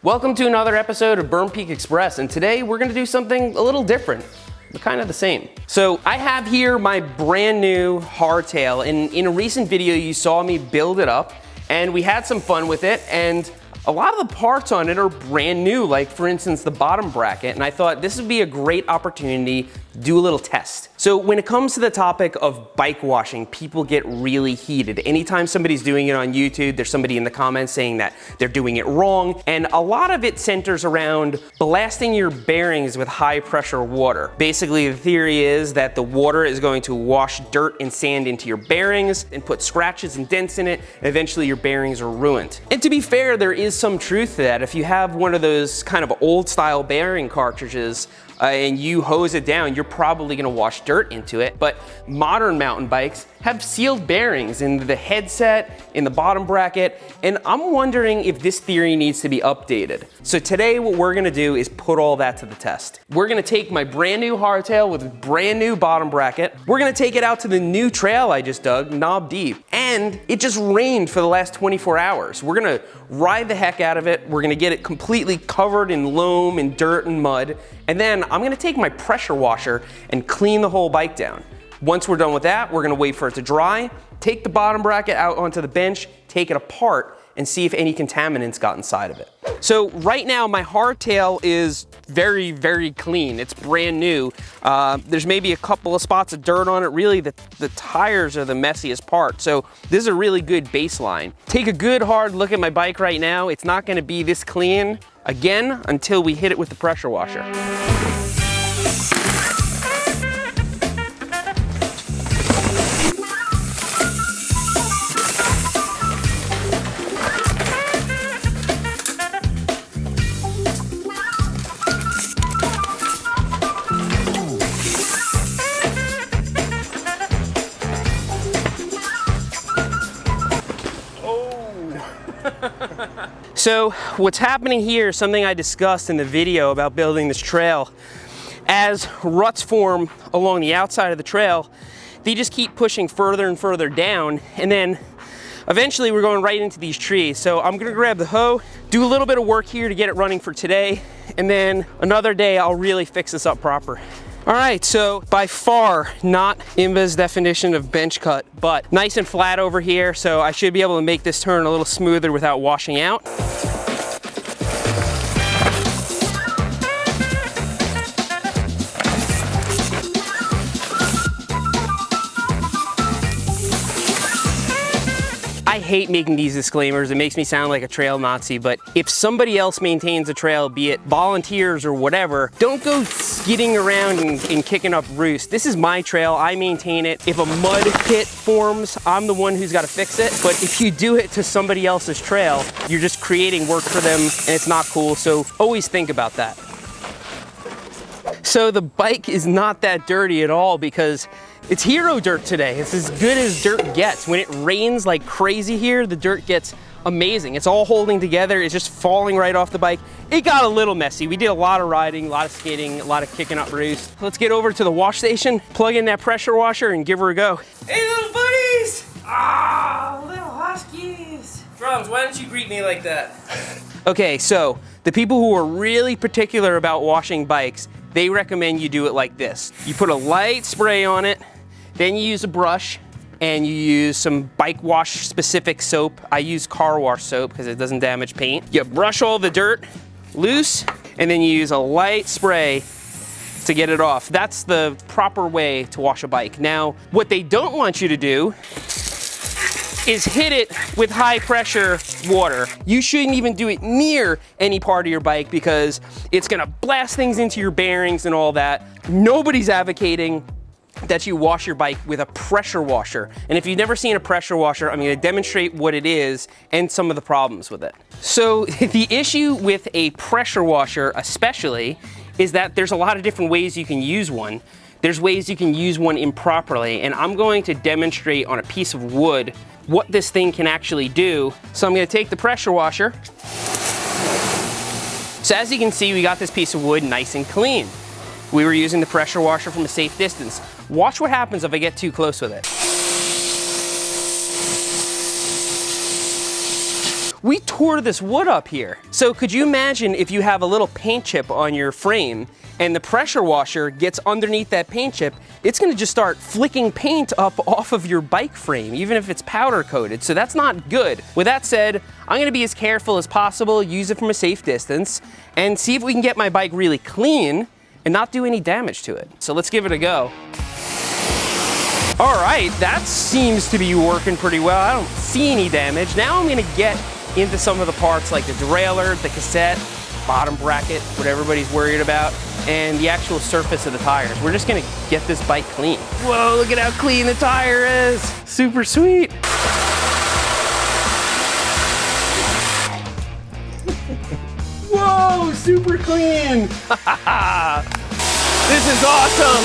Welcome to another episode of Berm Peak Express, and today we're gonna do something a little different, but kind of the same. So I have here my brand new hardtail, and in a recent video you saw me build it up, and we had some fun with it, and a lot of the parts on it are brand new, like for instance the bottom bracket, and I thought this would be a great opportunity to do a little test. So when it comes to the topic of bike washing, people get really heated. Anytime somebody's doing it on YouTube, there's somebody in the comments saying that they're doing it wrong, and a lot of it centers around blasting your bearings with high pressure water. Basically, the theory is that the water is going to wash dirt and sand into your bearings and put scratches and dents in it, and eventually your bearings are ruined. And to be fair, there is some truth to that. If you have one of those kind of old style bearing cartridges and you hose it down, you're probably gonna wash dirt into it. But modern mountain bikes have sealed bearings in the headset, in the bottom bracket, and I'm wondering if this theory needs to be updated. So today what we're gonna do is put all that to the test. We're gonna take my brand new hardtail with a brand new bottom bracket. We're gonna take it out to the new trail I just dug, Knob Deep. And it just rained for the last 24 hours. We're gonna ride the heck out of it. We're gonna get it completely covered in loam and dirt and mud. And then I'm gonna take my pressure washer and clean the whole bike down. Once we're done with that, we're gonna wait for it to dry, take the bottom bracket out onto the bench, take it apart, and see if any contaminants got inside of it. So right now, my hardtail is very, very clean. It's brand new. There's maybe a couple of spots of dirt on it. Really, the tires are the messiest part. So this is a really good baseline. Take a good hard look at my bike right now. It's not gonna be this clean again until we hit it with the pressure washer. So what's happening here is something I discussed in the video about building this trail. As ruts form along the outside of the trail, they just keep pushing further and further down, and then eventually we're going right into these trees. So I'm gonna grab the hoe, do a little bit of work here to get it running for today, and then another day I'll really fix this up proper. All right, so by far not IMBA's definition of bench cut, but nice and flat over here, so I should be able to make this turn a little smoother without washing out. I hate making these disclaimers. It makes me sound like a trail Nazi, but if somebody else maintains a trail, be it volunteers or whatever, don't go skidding around and kicking up roost. This is my trail, I maintain it. If a mud pit forms, I'm the one who's gotta fix it. But if you do it to somebody else's trail, you're just creating work for them and it's not cool, so always think about that. So the bike is not that dirty at all because it's hero dirt today. It's as good as dirt gets. When it rains like crazy here, the dirt gets amazing. It's all holding together. It's just falling right off the bike. It got a little messy. We did a lot of riding, a lot of skating, a lot of kicking up roost. Let's get over to the wash station, plug in that pressure washer and give her a go. Hey little buddies! Ah, little huskies. Drums, why don't you greet me like that? Okay, so the people who are really particular about washing bikes, they recommend you do it like this. You put a light spray on it, then you use a brush, and you use some bike wash specific soap. I use car wash soap because it doesn't damage paint. You brush all the dirt loose, and then you use a light spray to get it off. That's the proper way to wash a bike. Now, what they don't want you to do is hit it with high pressure water. You shouldn't even do it near any part of your bike because it's gonna blast things into your bearings and all that. Nobody's advocating that you wash your bike with a pressure washer. And if you've never seen a pressure washer, I'm gonna demonstrate what it is and some of the problems with it. So the issue with a pressure washer especially is that there's a lot of different ways you can use one. There's ways you can use one improperly, and I'm going to demonstrate on a piece of wood what this thing can actually do. So I'm gonna take the pressure washer. So as you can see, we got this piece of wood nice and clean. We were using the pressure washer from a safe distance. Watch what happens if I get too close with it. we tore this wood up here. So could you imagine if you have a little paint chip on your frame and the pressure washer gets underneath that paint chip, it's gonna just start flicking paint up off of your bike frame, even if it's powder coated. So that's not good. With that said, I'm gonna be as careful as possible, use it from a safe distance, and see if we can get my bike really clean and not do any damage to it. So let's give it a go. All right, that seems to be working pretty well. I don't see any damage. Now I'm gonna get into some of the parts like the derailleur, the cassette, bottom bracket, what everybody's worried about, and the actual surface of the tires. We're just gonna get this bike clean. Whoa, look at how clean the tire is. Super sweet. Whoa, super clean. This is awesome.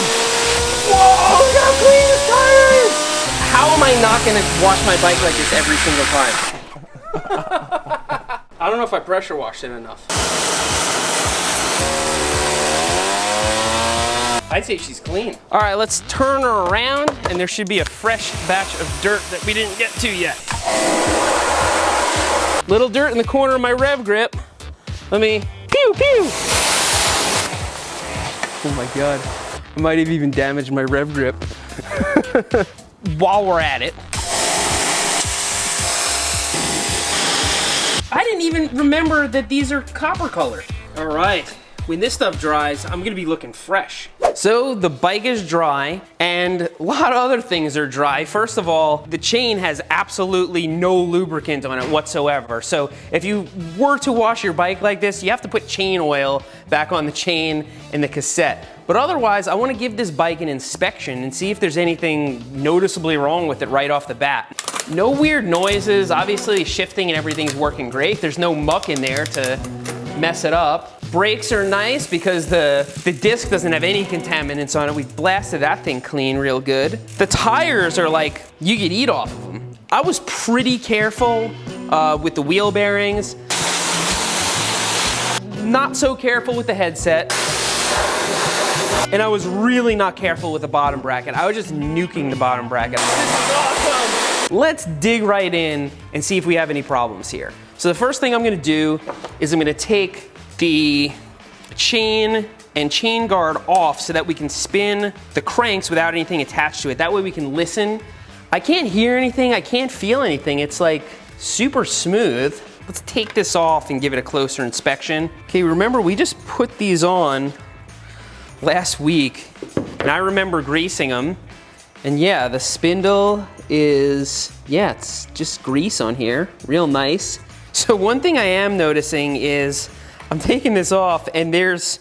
Whoa, look how clean this tire is. How am I not gonna wash my bike like this every single time? I don't know if I pressure washed it enough. I'd say she's clean. All right, let's turn her around and there should be a fresh batch of dirt that we didn't get to yet. Little dirt in the corner of my rev grip. Let me, pew, pew. Oh my God. I might have even damaged my rev grip. While we're at it. I didn't even remember that these are copper color. All right, when this stuff dries, I'm gonna be looking fresh. So the bike is dry and a lot of other things are dry. First of all, the chain has absolutely no lubricant on it whatsoever. So if you were to wash your bike like this, you have to put chain oil back on the chain and the cassette. But otherwise, I want to give this bike an inspection and see if there's anything noticeably wrong with it right off the bat. No weird noises, obviously shifting and everything's working great. There's no muck in there to mess it up. Brakes are nice because the disc doesn't have any contaminants on it. We blasted that thing clean real good. The tires are like, you could eat off of them. I was pretty careful with the wheel bearings. Not so careful with the headset. And I was really not careful with the bottom bracket. I was just nuking the bottom bracket. This is awesome. Let's dig right in and see if we have any problems here. So the first thing I'm gonna do is I'm gonna take the chain and chain guard off so that we can spin the cranks without anything attached to it. That way we can listen. I can't hear anything, I can't feel anything. It's like super smooth. Let's take this off and give it a closer inspection. Okay, remember we just put these on last week, and I remember greasing them, and yeah, the spindle is, yeah, it's just grease on here, real nice. So one thing I am noticing is I'm taking this off and there's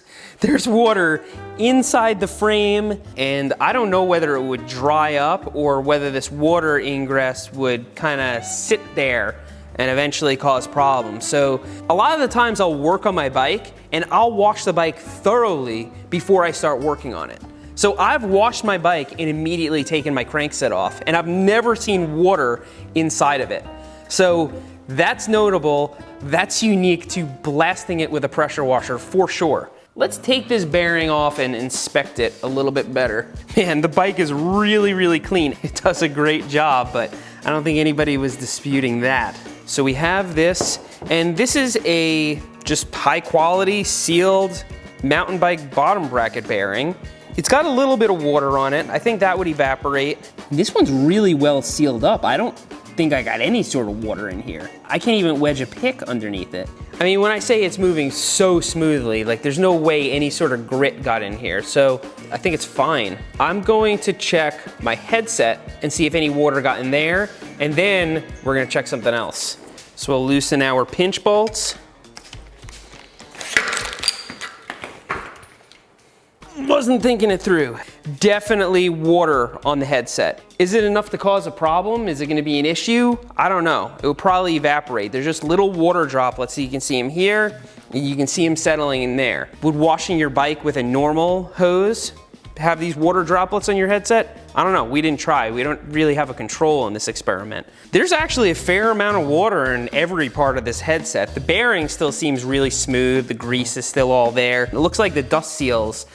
water inside the frame, and I don't know whether it would dry up or whether this water ingress would kind of sit there and eventually cause problems. So a lot of the times I'll work on my bike and I'll wash the bike thoroughly before I start working on it. So I've washed my bike and immediately taken my crankset off, and I've never seen water inside of it. So that's notable, that's unique to blasting it with a pressure washer for sure. Let's take this bearing off and inspect it a little bit better. Man, the bike is really, really clean. It does a great job, but I don't think anybody was disputing that. So we have this, and this is a just high quality sealed mountain bike bottom bracket bearing. It's got a little bit of water on it. I think that would evaporate. This one's really well sealed up. I don't think I got any sort of water in here. I can't even wedge a pick underneath it. I mean, when I say it's moving so smoothly, like there's no way any sort of grit got in here. So I think it's fine. I'm going to check my headset and see if any water got in there. And then we're gonna check something else. So we'll loosen our pinch bolts. Wasn't thinking it through. Definitely water on the headset. Is it enough to cause a problem? Is it gonna be an issue? I don't know. It will probably evaporate. There's just little water droplets, so you can see them here, and you can see them settling in there. Would washing your bike with a normal hose have these water droplets on your headset? I don't know, we didn't try. We don't really have a control on this experiment. There's actually a fair amount of water in every part of this headset. The bearing still seems really smooth, the grease is still all there. It looks like the dust seals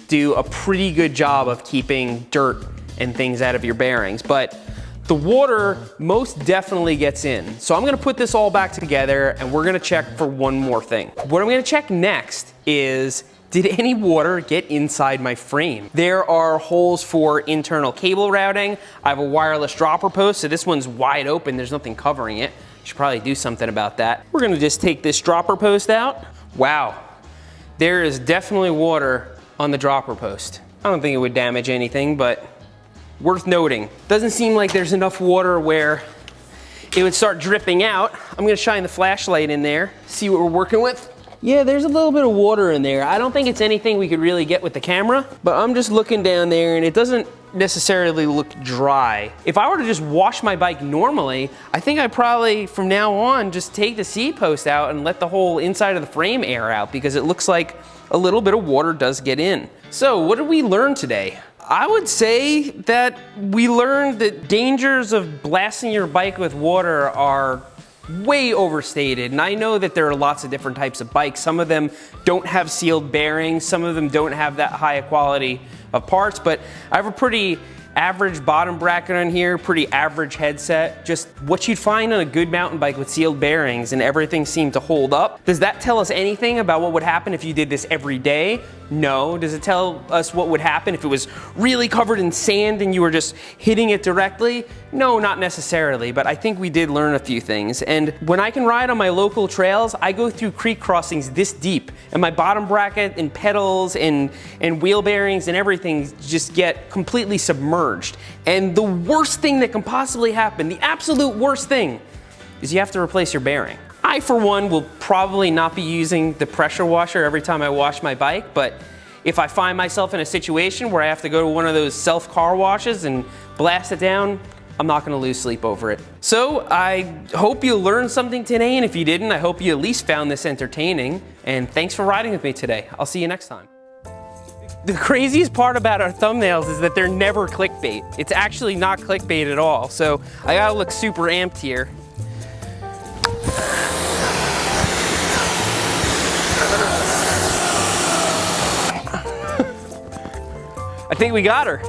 do a pretty good job of keeping dirt and things out of your bearings, but The water most definitely gets in. So I'm gonna put this all back together and we're gonna check for one more thing. What I'm gonna check next is, did any water get inside my frame? There are holes for internal cable routing. I have a wireless dropper post, so this one's wide open. There's nothing covering it. Should probably do something about that. We're gonna just take this dropper post out. Wow, there is definitely water on the dropper post. I don't think it would damage anything, but worth noting. Doesn't seem like there's enough water where it would start dripping out. I'm gonna shine the flashlight in there, see what we're working with. Yeah, there's a little bit of water in there. I don't think it's anything we could really get with the camera, but I'm just looking down there and it doesn't necessarily look dry. If I were to just wash my bike normally, I think I'd probably, from now on, just take the seat post out and let the whole inside of the frame air out, because it looks like a little bit of water does get in. So what did we learn today? I would say that we learned that dangers of blasting your bike with water are way overstated. And I know that there are lots of different types of bikes. Some of them don't have sealed bearings. Some of them don't have that high a quality of parts, but I have a pretty average bottom bracket on here, pretty average headset, just what you'd find on a good mountain bike with sealed bearings, and everything seemed to hold up. Does that tell us anything about what would happen if you did this every day? No. Does it tell us what would happen if it was really covered in sand and you were just hitting it directly? No, not necessarily, but I think we did learn a few things. And when I can ride on my local trails, I go through creek crossings this deep, and my bottom bracket and pedals and wheel bearings and everything just get completely submerged. And the worst thing that can possibly happen, the absolute worst thing, is you have to replace your bearing. I, for one, will probably not be using the pressure washer every time I wash my bike, but if I find myself in a situation where I have to go to one of those self car washes and blast it down, I'm not gonna lose sleep over it. So I hope you learned something today, and if you didn't, I hope you at least found this entertaining, and thanks for riding with me today. I'll see you next time. The craziest part about our thumbnails is that they're never clickbait. It's actually not clickbait at all, so I gotta look super amped here. I think we got her.